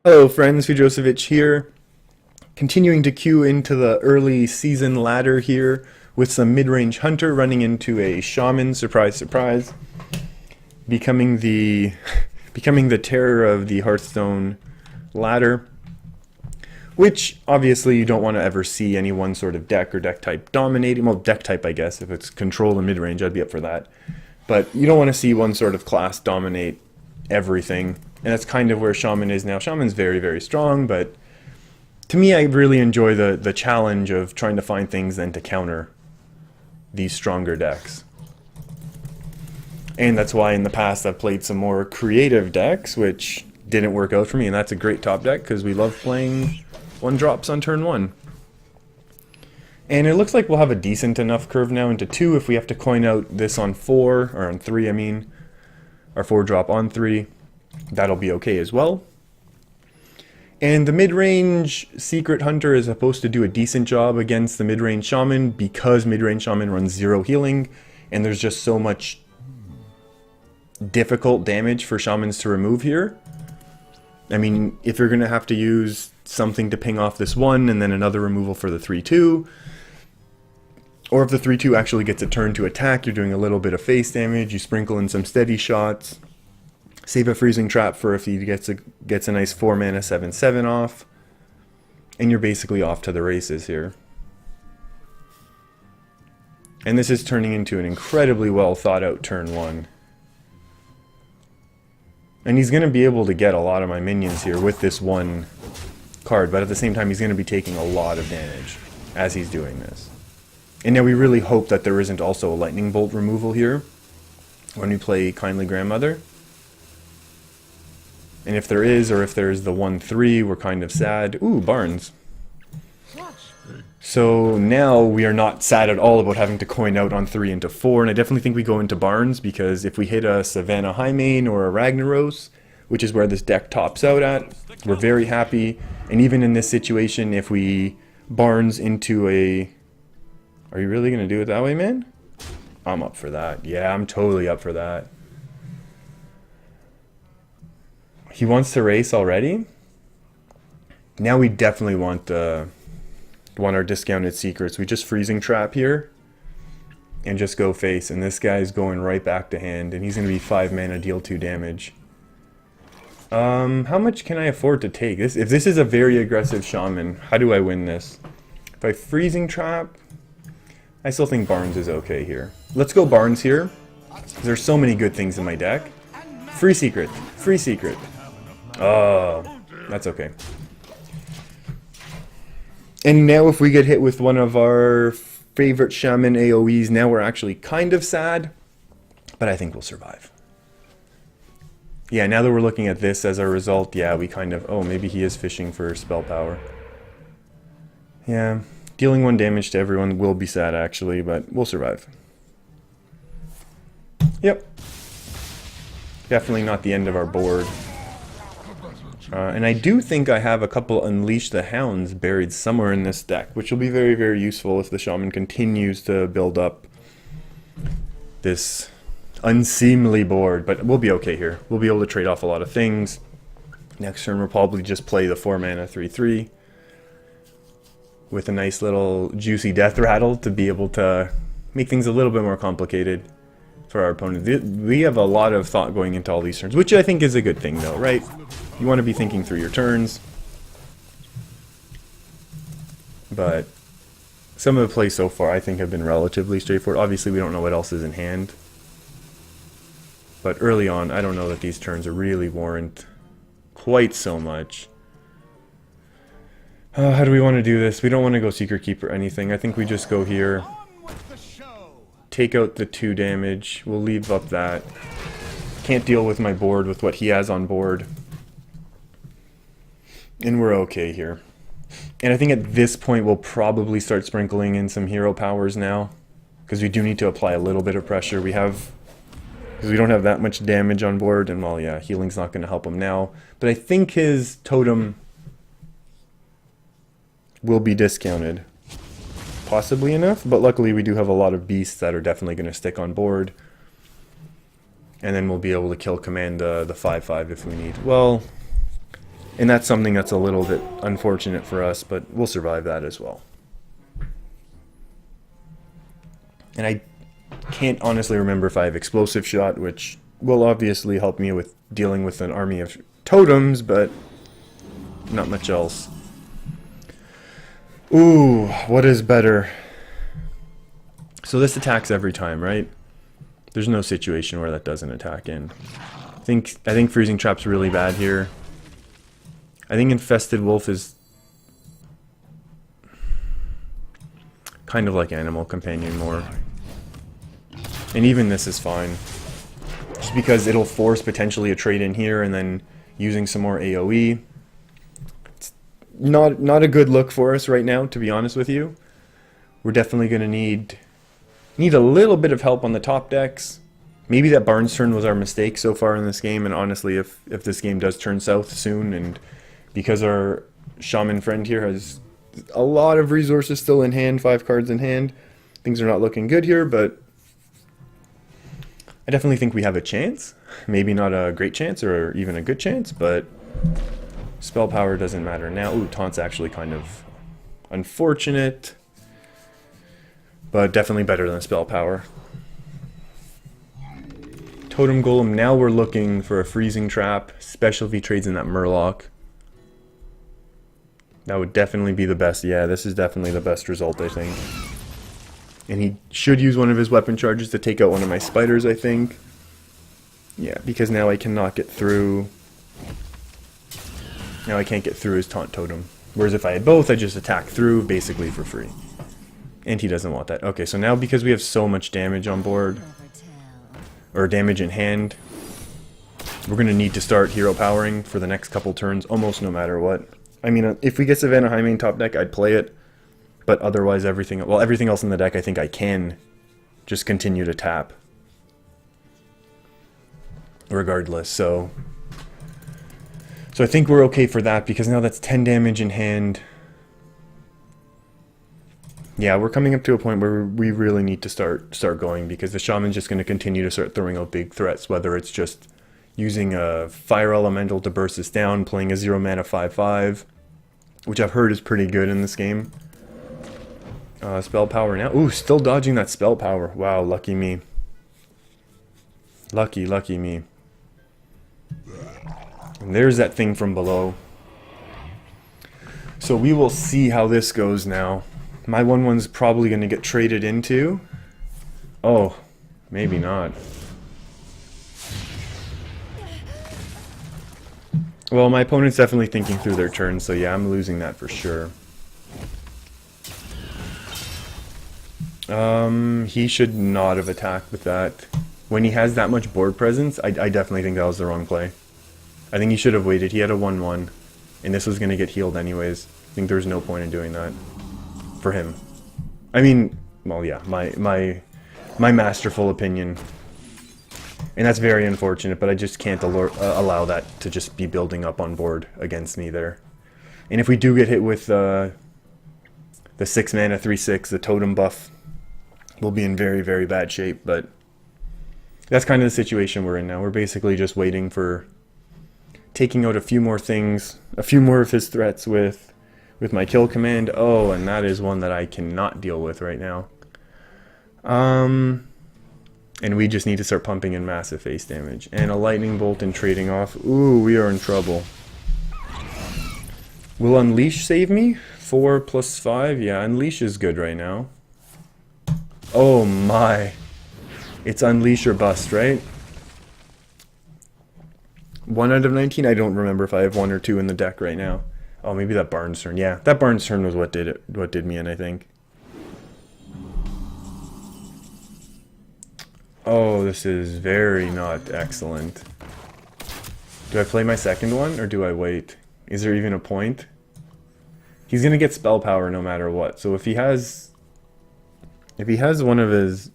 Hello friends, Fujosevich here, continuing to queue into the early season ladder here with some mid-range hunter running into a shaman, surprise surprise, becoming the becoming the terror of the Hearthstone ladder, which obviously you don't want to ever see any one sort of deck or deck type dominating. Well, deck type I guess, if it's control and mid-range I'd be up for that, but you don't want to see one sort of class dominate everything. And that's kind of where Shaman is now. Shaman's very, very strong, but to me, I really enjoy the challenge of trying to find things then to counter these stronger decks. And that's why in the past I've played some more creative decks, which didn't work out for me, and that's a great top deck because we love playing 1-drops on turn 1. And it looks like we'll have a decent enough curve now into 2 if we have to coin out this on 4, or on 3 I mean, our 4-drop on 3. That'll be okay as well. And the mid-range Secret Hunter is supposed to do a decent job against the mid-range Shaman because mid-range Shaman runs 0 healing, and there's just so much difficult damage for Shamans to remove here. I mean, if you're going to have to use something to ping off this 1 and then another removal for the 3-2, or if the 3-2 actually gets a turn to attack, you're doing a little bit of face damage, you sprinkle in some steady shots. Save a freezing trap for if he gets a nice 4-mana 7/7 off, and you're basically off to the races here. And this is turning into an incredibly well thought out turn 1. And he's going to be able to get a lot of my minions here with this 1 card, but at the same time he's going to be taking a lot of damage as he's doing this. And now we really hope that there isn't also a lightning bolt removal here when we play Kindly Grandmother. And if there is, or if there's the 1-3, we're kind of sad. Ooh, Barnes. So now we are not sad at all about having to coin out on 3 into 4, and I definitely think we go into Barnes, because if we hit a Savannah Highmane or a Ragnaros, which is where this deck tops out at, we're very happy. And even in this situation, if we Barnes into a... Are you really going to do it that way, man? I'm up for that. Yeah, I'm totally up for that. He wants to race already? Now we definitely want our discounted secrets. We just freezing trap here and just go face, and this guy's going right back to hand, and he's going to be 5 mana, deal 2 damage. How much can I afford to take? If this is a very aggressive Shaman, how do I win this? If I freezing trap, I still think Barnes is okay here. Let's go Barnes here. There's so many good things in my deck. Free secret. Free secret. Oh, that's okay. And now if we get hit with one of our favorite Shaman AoEs, now we're actually kind of sad, but I think we'll survive. Yeah, now that we're looking at this as a result, yeah, we kind of... Oh, maybe he is fishing for spell power. Yeah, dealing 1 damage to everyone will be sad actually, but we'll survive. Yep. Definitely not the end of our board. And I do think I have a couple Unleash the Hounds buried somewhere in this deck, which will be very, very useful if the Shaman continues to build up this unseemly board. But we'll be okay here. We'll be able to trade off a lot of things. Next turn we'll probably just play the 4-mana 3/3 with a nice little juicy death rattle to be able to make things a little bit more complicated for our opponent. We have a lot of thought going into all these turns, which I think is a good thing though, right? You want to be thinking through your turns. But some of the plays so far I think have been relatively straightforward. Obviously we don't know what else is in hand. But early on, I don't know that these turns really warrant quite so much. How do we want to do this? We don't want to go Secret Keeper or anything. I think we just go here. Take out the 2 damage. We'll leave up that. Can't deal with my board with what he has on board. And we're okay here. And I think at this point we'll probably start sprinkling in some hero powers now, because we do need to apply a little bit of pressure. Because we don't have that much damage on board, and well, yeah, healing's not going to help him now. But I think his totem will be discounted. Possibly enough, but luckily we do have a lot of beasts that are definitely going to stick on board. And then we'll be able to kill command the 5/5 if we need. Well, And that's something that's a little bit unfortunate for us, but we'll survive that as well. And I can't honestly remember if I have explosive shot, which will obviously help me with dealing with an army of totems, but not much else. Ooh, what is better? So this attacks every time, right? There's no situation where that doesn't attack in. I think freezing trap's really bad here. I think infested wolf is kind of like animal companion more. And even this is fine. Just because it'll force potentially a trade in here and then using some more AoE. It's not a good look for us right now, to be honest with you. We're definitely going to need a little bit of help on the top decks. Maybe that Barnes turn was our mistake so far in this game, and honestly, if this game does turn south soon, and because our Shaman friend here has a lot of resources still in hand, 5 cards in hand, things are not looking good here, but I definitely think we have a chance. Maybe not a great chance or even a good chance, but spell power doesn't matter now. Ooh, taunt's actually kind of unfortunate, but definitely better than spell power. Totem Golem, now we're looking for a freezing trap, especially if he trades in that Murloc. That would definitely be the best. Yeah, this is definitely the best result, I think. And he should use one of his weapon charges to take out one of my spiders, I think. Yeah, because now I cannot get through. Now I can't get through his taunt totem. Whereas if I had both, I just attack through basically for free. And he doesn't want that. Okay, so now because we have so much damage on board, or damage in hand, we're going to need to start hero powering for the next couple turns, almost no matter what. I mean, if we get Savannah High main top deck, I'd play it. But otherwise, everything else in the deck, I think I can just continue to tap. Regardless, so I think we're okay for that, because now that's 10 damage in hand. Yeah, we're coming up to a point where we really need to start going, because the Shaman's just going to continue to start throwing out big threats, whether it's just using a Fire Elemental to burst us down, playing a 0 mana 5/5, which I've heard is pretty good in this game. Spell power now. Ooh, still dodging that spell power. Wow, lucky me. Lucky me. And there's that thing from below. So we will see how this goes now. My 1/1's probably going to get traded into. Oh, maybe not. Well, my opponent's definitely thinking through their turn, so yeah, I'm losing that for sure. He should not have attacked with that. When he has that much board presence, I definitely think that was the wrong play. I think he should have waited. He had a 1/1, and this was going to get healed anyways. I think there's no point in doing that for him. I mean, well, yeah, my masterful opinion. And that's very unfortunate, but I just can't allow that to just be building up on board against me there. And if we do get hit with the 6 mana 3/6, the totem buff, we'll be in very, very bad shape. But that's kind of the situation we're in now. We're basically just waiting for taking out a few more things, a few more of his threats with my kill command. Oh, and that is one that I cannot deal with right now. And we just need to start pumping in massive face damage. And a lightning bolt and trading off. Ooh, we are in trouble. Will Unleash save me? 4 + 5? Yeah, Unleash is good right now. Oh my. It's Unleash or bust, right? 1 out of 19? I don't remember if I have 1 or 2 in the deck right now. Oh, maybe that Barnes turn. Yeah, that Barnes turn was what did me in, I think. Oh, this is very not excellent. Do I play my second one, or do I wait? Is there even a point? He's gonna get spell power no matter what. So if he has one of his,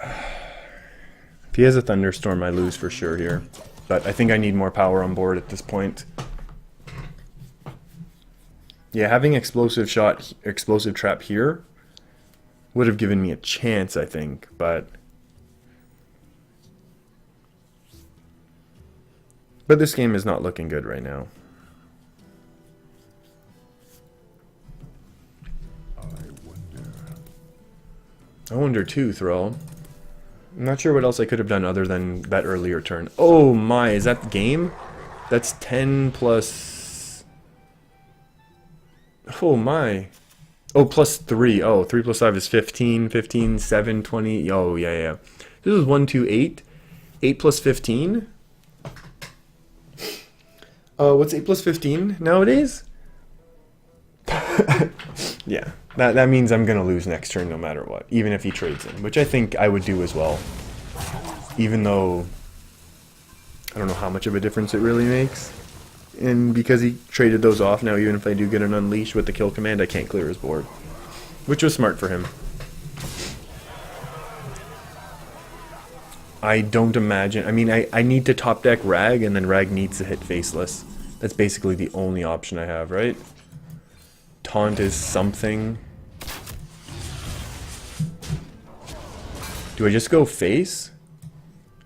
if he has a thunderstorm, I lose for sure here. But I think I need more power on board at this point. Yeah, having explosive trap here would have given me a chance, I think, but But this game is not looking good right now. I wonder too, Thrall. I'm not sure what else I could have done other than that earlier turn. Oh my, is that the game? That's 10 plus... Oh my. Oh, plus 3. Oh, 3 plus 5 is 15. 15, 7, 20. Oh, yeah. This is 1, 2, 8. 8 plus 15? What's 8 plus 15 nowadays? Yeah, that means I'm going to lose next turn no matter what, even if he trades in, which I think I would do as well. Even though I don't know how much of a difference it really makes. And because he traded those off, now even if I do get an unleash with the kill command, I can't clear his board. Which was smart for him. I don't imagine... I mean, I need to top deck Rag, and then Rag needs to hit Faceless. That's basically the only option I have, right? Taunt is something. Do I just go face?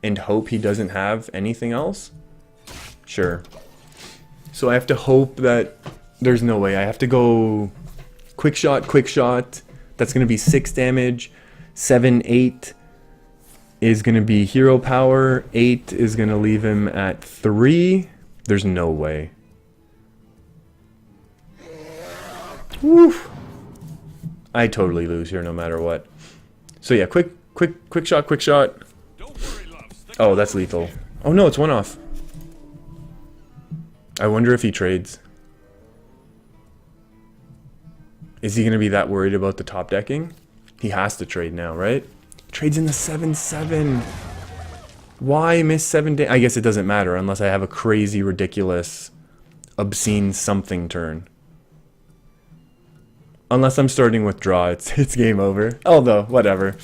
And hope he doesn't have anything else? Sure. So I have to hope that... There's no way. I have to go... Quick shot, quick shot. That's going to be 6 damage. 7, 8 is going to be hero power. 8 is going to leave him at 3. There's no way. Woof. I totally lose here no matter what. So yeah, quick shot, quick shot. Oh, that's lethal. Oh no, it's one off. I wonder if he trades. Is he going to be that worried about the top decking? He has to trade now, right? Trades in the 7-7. Why miss 7 I guess it doesn't matter unless I have a crazy, ridiculous, obscene something turn. Unless I'm starting with draw, it's game over. Although, whatever.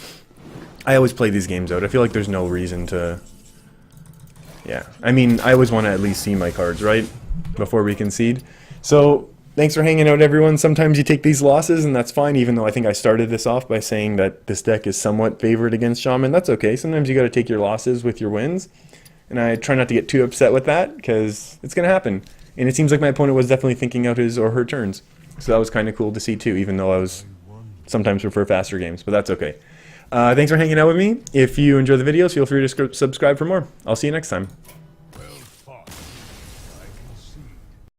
I always play these games out. I feel like there's no reason to... Yeah. I mean, I always want to at least see my cards, right? Before we concede. So, thanks for hanging out, everyone. Sometimes you take these losses, and that's fine, even though I think I started this off by saying that this deck is somewhat favored against Shaman. That's okay. Sometimes you got to take your losses with your wins. And I try not to get too upset with that, because it's going to happen. And it seems like my opponent was definitely thinking out his or her turns. So that was kind of cool to see too, even though I was sometimes prefer faster games, but that's okay. Thanks for hanging out with me. If you enjoy the videos, feel free to subscribe for more. I'll see you next time.